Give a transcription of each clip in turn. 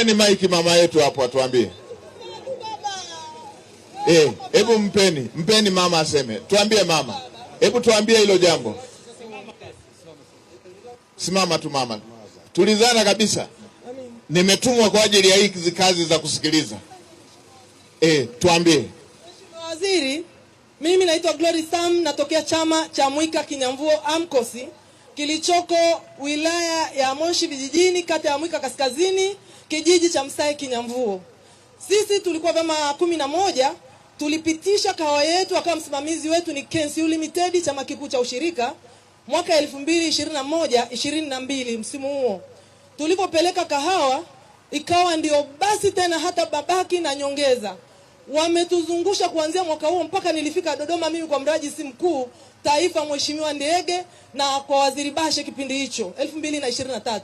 Mpeni maiki mama yetu hapo atuambie. Hebu mpeni mama aseme. Tuambie mama. Hebu tuambie hilo jambo. Simama tu mama. Tulizana kabisa. Nimetumwa kwa ajili ya hizi kazi za kusikiliza. Tuambie. Mheshimiwa Waziri, mimi naitwa Glory Sam, natokea chama cha Mwika Kinyamvuo AMCOS kilichoko wilaya ya Moshi vijijini, kata ya Mwika Kaskazini, kijiji cha Msai Kinyamvuo. Sisi tulikuwa vyama 11, tulipitisha kahawa yetu, akawa msimamizi wetu ni KNCU Limited, chama kikuu cha ushirika, mwaka 2021-22 msimu huo. Tulipopeleka kahawa ikawa ndio basi tena, hata babaki na nyongeza. Wametuzungusha kuanzia mwaka huo mpaka nilifika Dodoma mimi kwa mrajisi mkuu taifa Mheshimiwa Ndege na kwa Waziri Bashe kipindi hicho 2023.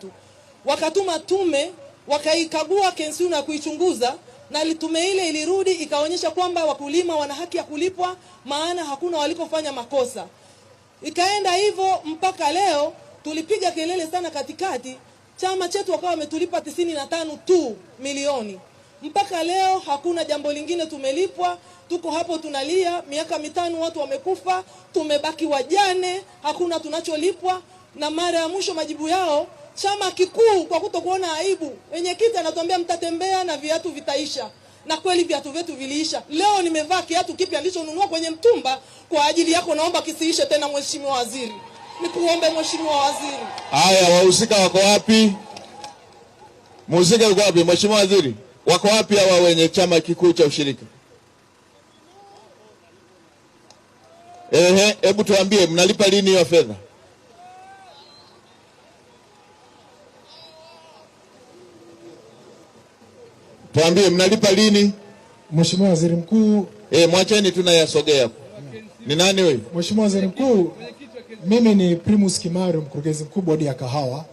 Wakatuma tume wakaikagua KNCU na kuichunguza, na tume ile ilirudi ikaonyesha kwamba wakulima wana haki ya kulipwa, maana hakuna walikofanya makosa. Ikaenda hivyo mpaka leo. Tulipiga kelele sana katikati, chama chetu wakawa wametulipa 95 tu milioni. Mpaka leo hakuna jambo lingine tumelipwa. Tuko hapo tunalia, miaka 5 watu wamekufa, tumebaki wajane, hakuna tunacholipwa. Na mara ya mwisho majibu yao, chama kikuu kwa kutokuona aibu, mwenyekiti anatuambia mtatembea na viatu vitaisha. Na kweli viatu vyetu viliisha. Leo nimevaa kiatu kipya nilichonunua kwenye mtumba kwa ajili yako, naomba kisiishe tena Mheshimiwa Waziri. Nikuombe Mheshimiwa Waziri. Haya, wahusika wako wapi? Mhusika yuko wapi Mheshimiwa Waziri? Wako wapi hawa wenye chama kikuu cha ushirika? Hebu tuambie mnalipa lini hiyo fedha? Tuambie mnalipa lini? Mheshimiwa Waziri Mkuu. Mwacheni tunayasogea hapo. Ni nani wewe? Mheshimiwa Waziri Mkuu, mimi ni Primus Kimario, mkurugenzi mkuu bodi ya kahawa.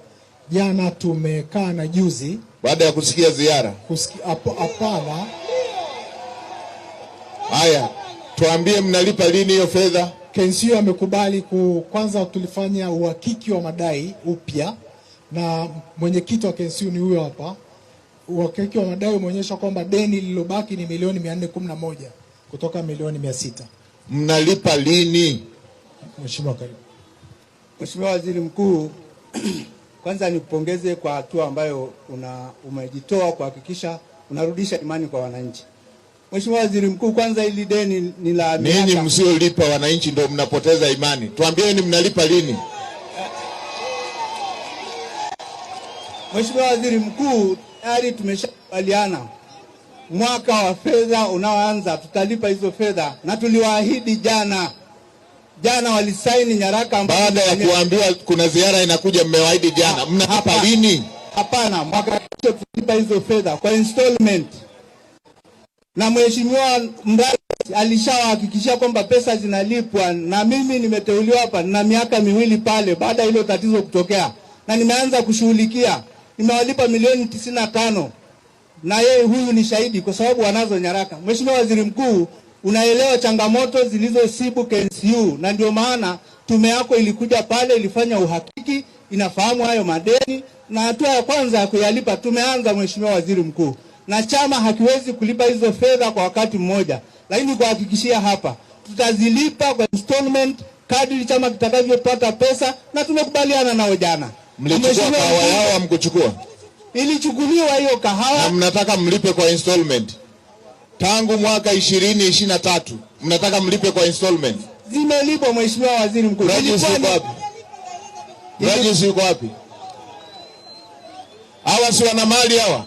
Jana tumekaa na juzi baada ya kusikia ziara. Hapana. Haya, tuambie mnalipa lini hiyo fedha? KNCU amekubali kwanza tulifanya uhakiki wa madai upya, na mwenyekiti wa KNCU ni huyo hapa. Uhakiki wa madai umeonyesha kwamba deni lililobaki ni milioni 411 kutoka milioni 600. Mnalipa lini? Mheshimiwa, karibu. Mheshimiwa Waziri Mkuu, kwanza nikupongeze kwa hatua ambayo umejitoa kuhakikisha unarudisha imani kwa wananchi. Mheshimiwa Waziri Mkuu, kwanza hili deni ni la miaka. Ninyi msiolipa wananchi ndio mnapoteza imani. Tuambieni mnalipa lini? Mheshimiwa Waziri Mkuu, tayari tumeshakubaliana mwaka wa fedha unaoanza tutalipa hizo fedha, na tuliwaahidi jana walisaini nyaraka baada ya kuambiwa kuna ziara inakuja. Mmewaahidi jana, mnalipa lini? Hapana, mwaka kesho tutalipa hizo fedha kwa installment, na Mheshimiwa Mradi alishawahakikishia kwamba pesa zinalipwa. Na mimi nimeteuliwa hapa na miaka 2 pale baada ya hilo tatizo kutokea, na nimeanza kushughulikia, nimewalipa milioni 95, na yeye huyu ni shahidi kwa sababu wanazo nyaraka. Mheshimiwa Waziri Mkuu, unaelewa changamoto zilizosibu KNCU, na ndio maana tume yako ilikuja pale, ilifanya uhakiki, inafahamu hayo madeni, na hatua ya kwanza ya kuyalipa tumeanza, Mheshimiwa Waziri Mkuu. Na chama hakiwezi kulipa hizo fedha kwa wakati mmoja, lakini kuhakikishia hapa tutazilipa kwa installment kadri chama kitakavyopata pesa, na tumekubaliana nao jana. Mlichukua kahawa yao mkuchukua? Ilichukuliwa hiyo kahawa. Na mnataka mlipe kwa installment. Tangu mwaka 2023 mnataka mlipe kwa installment. Zimelipwa Mheshimiwa Waziri Mkuu. Rajisi yuko wapi? Rajisi yuko wapi? Hawa si wana mali hawa?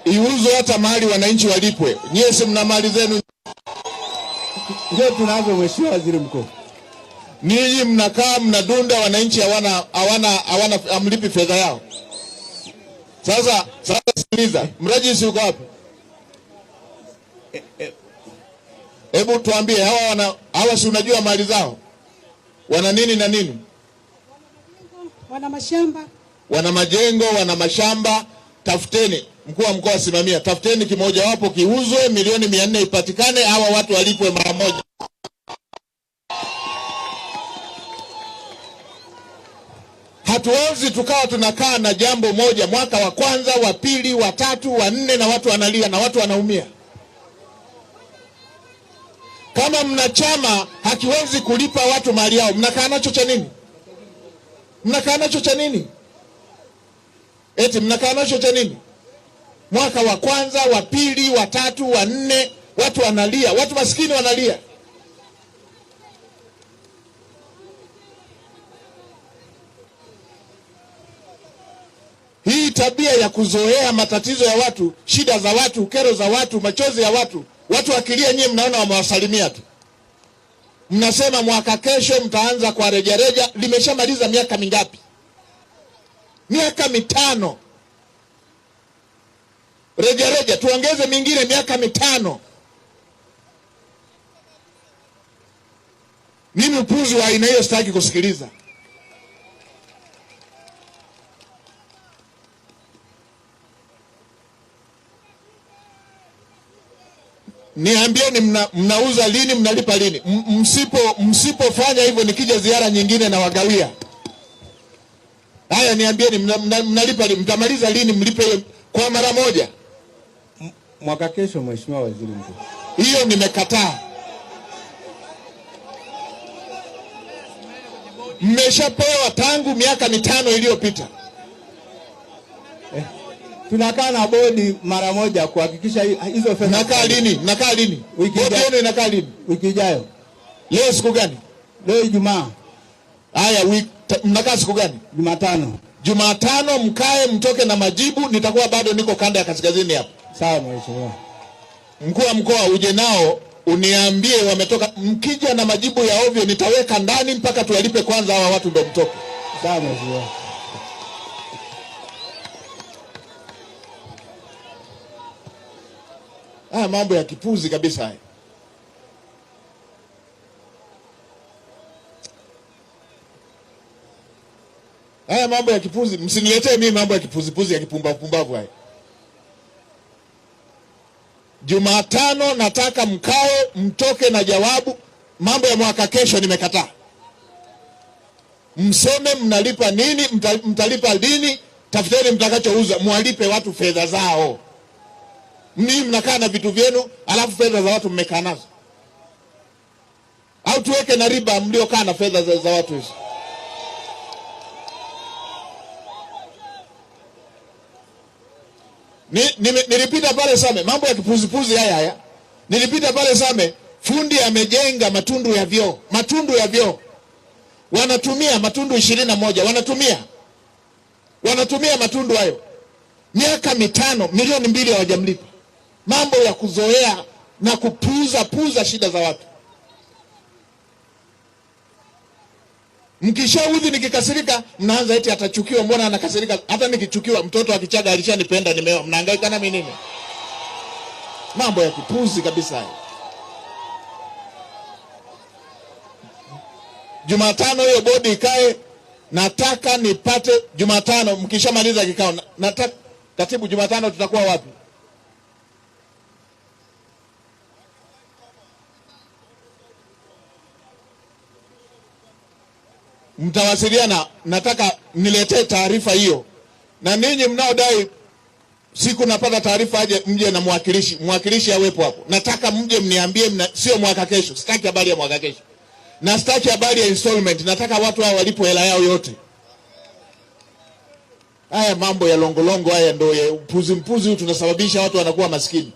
Iuzwe hata mali wananchi walipwe. Nyie si mna mali zenu? Ndio tunazo Mheshimiwa Waziri Mkuu. Ninyi mnakaa mnadunda, wananchi hawana amlipi fedha yao. Sasa sikiliza, mrajisi yuko wapi? Hebu tuambie hawa si unajua mali zao? Wana nini na nini? Wana mashamba. Wana majengo, wana mashamba. Tafuteni, mkuu wa mkoa asimamia, tafuteni kimoja wapo kiuzwe, milioni 400 ipatikane, hawa watu walipwe mara moja. hatuwezi tukawa tunakaa na jambo moja mwaka wa kwanza, wa pili, wa tatu, wa nne na watu wanalia na watu wanaumia. Kama mna chama hakiwezi kulipa watu mali yao, mnakaa nacho cha nini? Mnakaa nacho cha nini? Eti mnakaa nacho cha nini? Mwaka wa kwanza, wa pili, wa tatu, wa nne, watu wanalia, watu maskini wanalia. Hii tabia ya kuzoea matatizo ya watu, shida za watu, kero za watu, machozi ya watu, watu wakilia nyie mnaona wamewasalimia tu. Mnasema mwaka kesho mtaanza kwa rejareja, limeshamaliza miaka mingapi? Miaka 5. Rejareja tuongeze mingine miaka 5. Mimi upuzi wa aina hiyo sitaki kusikiliza. Niambieni mnauza lini, mnalipa lini? Msipofanya hivyo nikija ziara nyingine na wagawia. Haya, niambieni mnalipa lini, mtamaliza lini, mlipe kwa mara moja? Mwaka kesho, Mheshimiwa Waziri Mkuu. Hiyo nimekataa. Mmeshapewa tangu miaka 5 iliyopita. Tunakaa na bodi mara moja kuhakikisha hizo fedha. Nakaa lini? Nakaa lini? Wiki ijayo. Inakaa lini? Wiki ijayo. Leo siku gani? Leo Ijumaa. Haya, mnakaa siku gani? Jumatano. Jumatano mkae mtoke na majibu, nitakuwa bado niko kanda ya kaskazini hapa. Sawa Mheshimiwa. Mkuu wa mkoa uje nao uniambie wametoka. Mkija na majibu ya ovyo nitaweka ndani mpaka tuwalipe kwanza hawa watu ndio mtoke. Sawa Mheshimiwa. Haya mambo ya kipuzi kabisa haya. Haya mambo ya kipuzi, msiniletee mimi mambo ya kipuzi ya kipumbavu haya. Jumatano nataka mkae mtoke na jawabu. Mambo ya mwaka kesho nimekataa. Mseme mnalipa nini, mtalipa lini, tafuteni mtakachouza, mwalipe watu fedha zao. Mimi mnakaa na vitu vyenu alafu fedha za watu mmekaa nazo. Au tuweke na riba mliokaa na fedha za watu hizo. Nilipita pale Same, mambo ya kipuzipuzi haya. Nilipita pale Same, fundi amejenga matundu ya vyoo. Wanatumia matundu 21, wanatumia matundu hayo. Miaka 5, milioni 2 hawajamlipa. Mambo ya kuzoea na kupuza shida za watu. Mkishaudhi nikikasirika, mnaanza eti atachukiwa, mbona anakasirika? Hata nikichukiwa, mtoto wa Kichaga alishanipenda, nimeoa, mnahangaika na mimi nini? Mambo ya kipuzi kabisa haya. Jumatano hiyo bodi ikae, nataka nipate Jumatano mkishamaliza kikao. Nataka katibu, Jumatano tutakuwa wapi? Mtawasiliana, nataka niletee taarifa hiyo. Na ninyi mnaodai siku napata taarifa aje, mje na mwakilishi awepo hapo. Nataka mje mniambie, sio mwaka kesho. Sitaki habari ya mwaka kesho. Na sitaki habari ya installment. Nataka watu hao walipo hela yao yote. Haya mambo ya longolongo haya ndio ya mpuzi tunasababisha watu wanakuwa maskini.